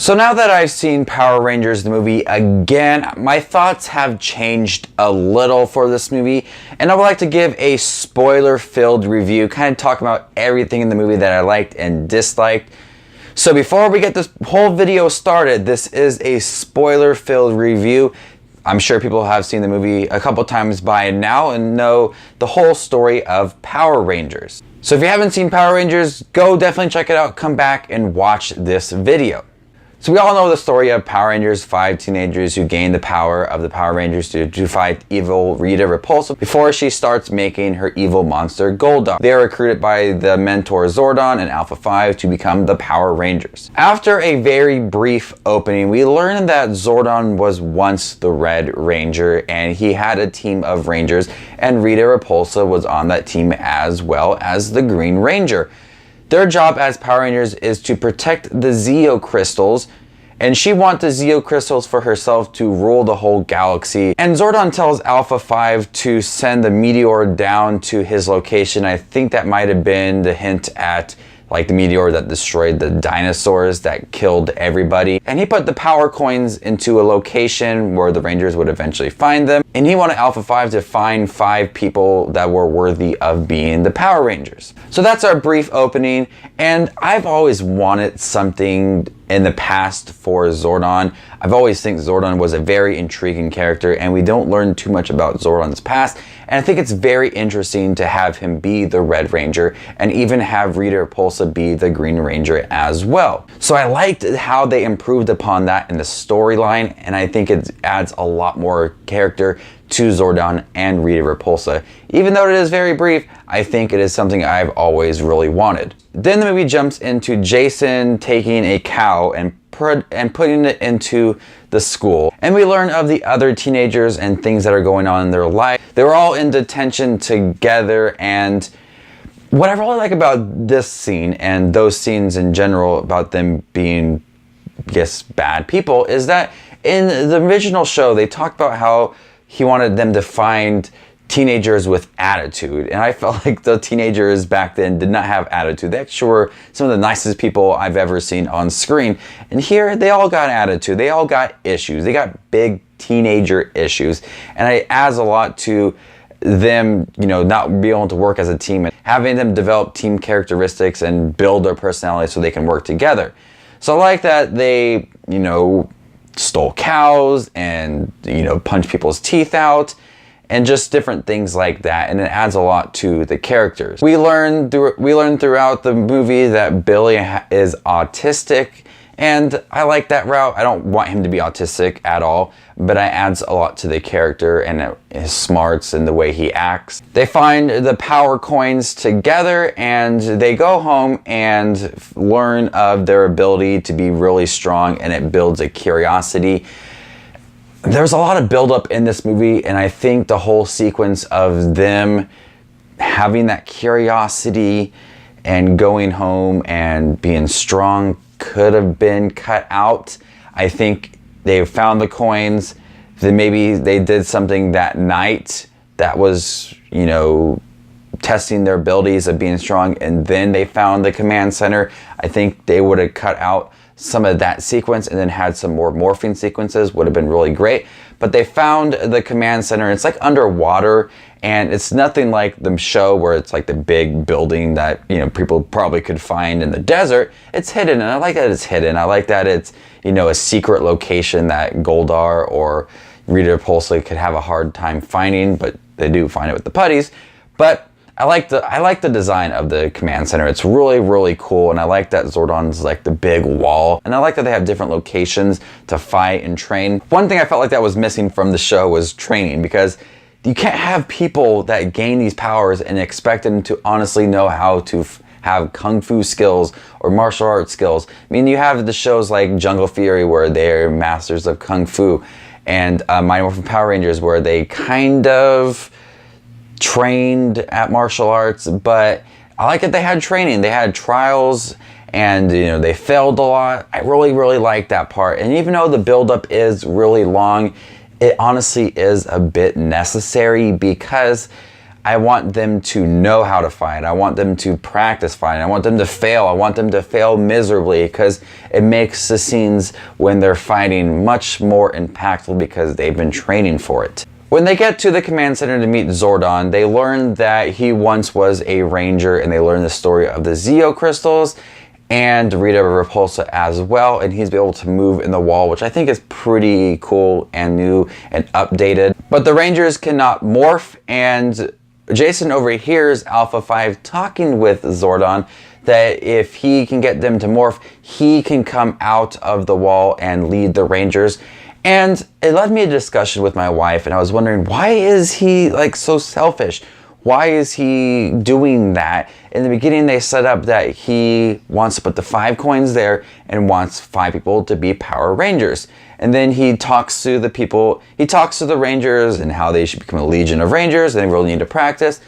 So now that I've seen Power Rangers the movie again, my thoughts have changed a little for this movie, and I would like to give a spoiler-filled review, kind of talk about everything in the movie that I liked and disliked. So before we get this whole video started, this is a spoiler-filled review. I'm sure people have seen the movie a couple times by now and know the whole story of Power Rangers. So if you haven't seen Power Rangers, go definitely check it out, come back and watch this video. So we all know the story of Power Rangers, 5 teenagers who gain the power of the Power Rangers to fight evil Rita Repulsa before she starts making her evil monster Goldar. They are recruited by the mentor Zordon and Alpha 5 to become the Power Rangers. After a very brief opening, we learn that Zordon was once the Red Ranger and he had a team of Rangers, and Rita Repulsa was on that team as well as the Green Ranger. Their job as Power Rangers is to protect the Zeo Crystals, and she wants the Zeo Crystals for herself to rule the whole galaxy. And Zordon tells Alpha 5 to send the meteor down to his location. I think that might have been the hint at like the meteor that destroyed the dinosaurs that killed everybody. And he put the power coins into a location where the Rangers would eventually find them. And he wanted Alpha 5 to find 5 people that were worthy of being the Power Rangers. So that's our brief opening. And I've always wanted something in the past for Zordon. I've always think Zordon was a very intriguing character, and we don't learn too much about Zordon's past. And I think it's very interesting to have him be the Red Ranger and even have Rita Repulsa be the Green Ranger as well. So I liked how they improved upon that in the storyline, and I think it adds a lot more character to Zordon and Rita Repulsa. Even though it is very brief, I think it is something I've always really wanted. Then the movie jumps into Jason taking a cow and putting it into the school. And we learn of the other teenagers and things that are going on in their life. They were all in detention together, and what I really like about this scene and those scenes in general about them being, I guess, bad people is that in the original show they talked about how he wanted them to find teenagers with attitude, and I felt like the teenagers back then did not have attitude. They actually were some of the nicest people I've ever seen on screen, and here they all got attitude, they all got issues, they got big teenager issues, and it adds a lot to them, you know, not being able to work as a team and having them develop team characteristics and build their personality so they can work together. So I like that they, you know, stole cows and, you know, punched people's teeth out and just different things like that, and it adds a lot to the characters. We learn throughout the movie that Billy is autistic, and I like that route. I don't want him to be autistic at all, but it adds a lot to the character and his smarts and the way he acts. They find the power coins together, and they go home and learn of their ability to be really strong, and it builds a curiosity. There's a lot of buildup in this movie, and I think the whole sequence of them having that curiosity and going home and being strong could have been cut out. I think they found the coins, then maybe they did something that night that was, you know, testing their abilities of being strong, and then they found the command center. I think they would have cut out some of that sequence and then had some more morphing sequences, would have been really great. But they found the command center. It's like underwater, and it's nothing like the show where it's like the big building that, you know, people probably could find in the desert. It's hidden, and I like that it's hidden. I like that it's, you know, a secret location that Goldar or Rita Repulsa could have a hard time finding, but they do find it with the putties. But I like the design of the command center. It's really, really cool, and I like that Zordon's like the big wall, and I like that they have different locations to fight and train. One thing I felt like that was missing from the show was training, because you can't have people that gain these powers and expect them to honestly know how to have kung fu skills or martial arts skills. I mean, you have the shows like Jungle Fury where they're masters of kung fu, and Mighty Morphin Power Rangers where they kind of trained at martial arts, but I like that they had training, they had trials, and, you know, they failed a lot. I really, really like that part. And even though the buildup is really long, it honestly is a bit necessary, because I want them to know how to fight. I want them to practice fighting. I want them to fail. I want them to fail miserably, because it makes the scenes when they're fighting much more impactful because they've been training for it. When they get to the command center to meet Zordon, they learn that he once was a ranger, and they learn the story of the Zeo crystals and Rita Repulsa as well, and he's able to move in the wall, which I think is pretty cool and new and updated. But the Rangers cannot morph, and Jason overhears Alpha 5 talking with Zordon that if he can get them to morph, he can come out of the wall and lead the Rangers. And it led me a discussion with my wife, and I was wondering, why is he like so selfish? Why is he doing that? In the beginning, they set up that he wants to put the 5 coins there and wants 5 people to be Power Rangers. And then he talks to the people, he talks to the Rangers and how they should become a Legion of Rangers, and they really need to practice.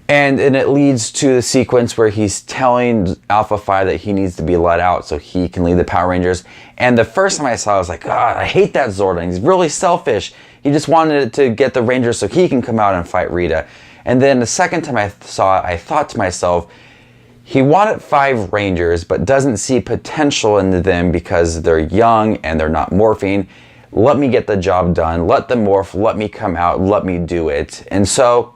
And it leads to the sequence where he's telling Alpha 5 that he needs to be let out so he can lead the Power Rangers. And the first time I saw it, I was like, God, I hate that Zordon. He's really selfish. He just wanted to get the Rangers so he can come out and fight Rita. And then the second time I saw it, I thought to myself, he wanted 5 Rangers, but doesn't see potential in them because they're young and they're not morphing. Let me get the job done. Let them morph. Let me come out. Let me do it. And so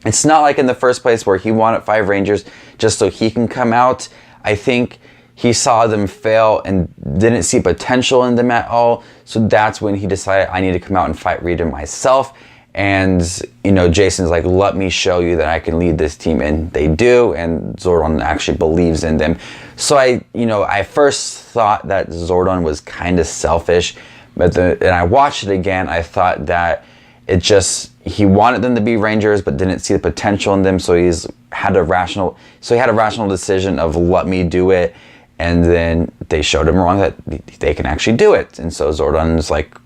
it's not like in the first place where he wanted 5 Rangers just so he can come out. I think he saw them fail and didn't see potential in them at all. So that's when he decided, I need to come out and fight Rita myself. And, you know, Jason's like, let me show you that I can lead this team. And they do. And Zordon actually believes in them. So I first thought that Zordon was kind of selfish. But and I watched it again. I thought that he wanted them to be Rangers, but didn't see the potential in them. So he had a rational decision of let me do it. And then they showed him wrong that they can actually do it. And so Zordon's like,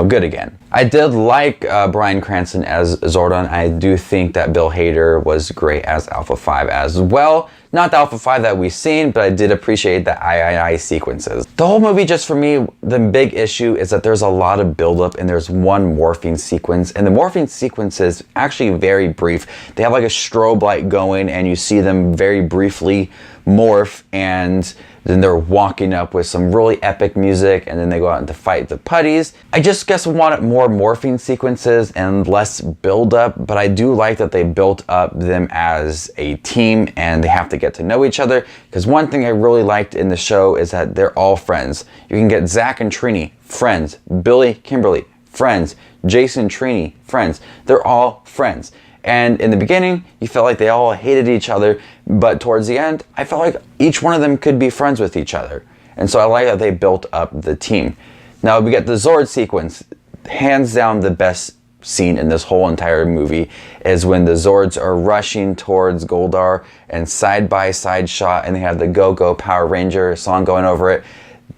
good again. I did like Bryan Cranston as Zordon. I do think that Bill Hader was great as Alpha 5 as well. Not the Alpha 5 that we've seen, but I did appreciate the I sequences. The whole movie, just for me, the big issue is that there's a lot of buildup and there's one morphing sequence. And the morphing sequence is actually very brief. They have like a strobe light going and you see them very briefly morph, and then they're walking up with some really epic music, and then they go out to fight the putties. I just guess wanted more morphing sequences and less build-up, but I do like that they built up them as a team and they have to get to know each other, because one thing I really liked in the show is that they're all friends. You can get Zach and Trini, friends. Billy, Kimberly, friends. Jason, Trini, friends. They're all friends. And in the beginning, you felt like they all hated each other, but towards the end, I felt like each one of them could be friends with each other. And so I like that they built up the team. Now we get the Zord sequence. Hands down the best scene in this whole entire movie is when the Zords are rushing towards Goldar and side-by-side shot, and they have the Go Go Power Ranger song going over it.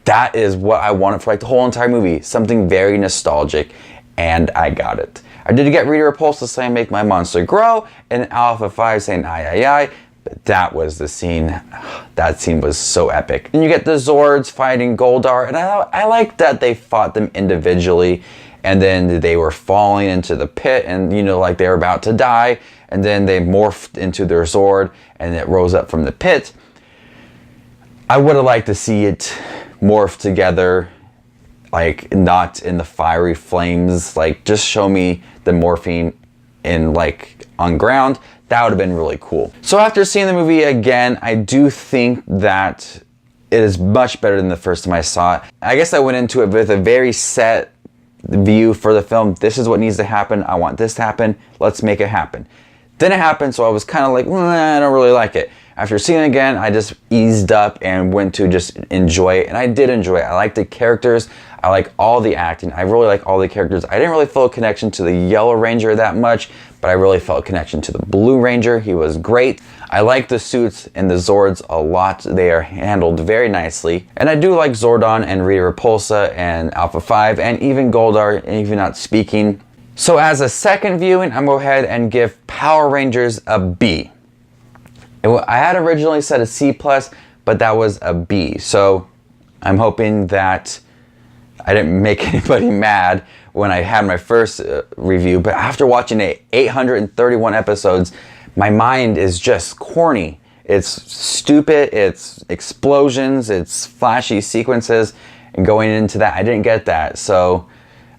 That is what I wanted for like the whole entire movie. Something very nostalgic, and I got it. I did get Rita Repulsa saying "Make my monster grow" and Alpha 5 saying "Aye." But that was the scene. That scene was so epic. And you get the Zords fighting Goldar, and I like that they fought them individually, and then they were falling into the pit, and like they were about to die, and then they morphed into their Zord, and it rose up from the pit. I would have liked to see it morph together, like not in the fiery flames. Like just show me the morphine in like on ground. That would have been really cool. So after seeing the movie again, I do think that it is much better than the first time I saw it. I guess I went into it with a very set view for the film. This is what needs to happen. I want this to happen. Let's make it happen. Didn't happen, so I was kind of like, I don't really like it. After seeing it again, I just eased up and went to just enjoy it, and I did enjoy it. I like the characters. I like all the acting. I really like all the characters. I didn't really feel a connection to the Yellow Ranger that much, but I really felt a connection to the Blue Ranger. He was great. I like the suits and the Zords a lot. They are handled very nicely. And I do like Zordon and Rita Repulsa and Alpha 5 and even Goldar, and even not speaking. So as a second viewing, I'm going to go ahead and give Power Rangers a B. I had originally said a C+, but that was a B. So I'm hoping that I didn't make anybody mad when I had my first review, but after watching 831 episodes, my mind is just corny. It's stupid, it's explosions, it's flashy sequences, and going into that, I didn't get that. So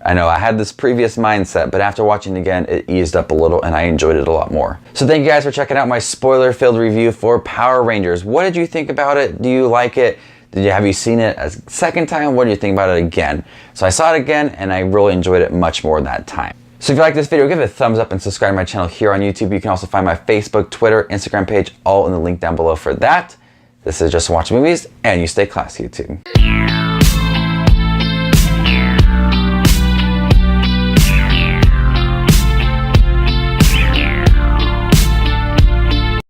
I know I had this previous mindset, but after watching it again, it eased up a little and I enjoyed it a lot more. So thank you guys for checking out my spoiler-filled review for Power Rangers. What did you think about it? Do you like it? Have you seen it a second time? What do you think about it again? So I saw it again and I really enjoyed it much more that time. So if you like this video, give it a thumbs up and subscribe to my channel here on YouTube. You can also find my Facebook, Twitter, Instagram page, all in the link down below for that. This is Just Watch Movies, and you stay classy, YouTube.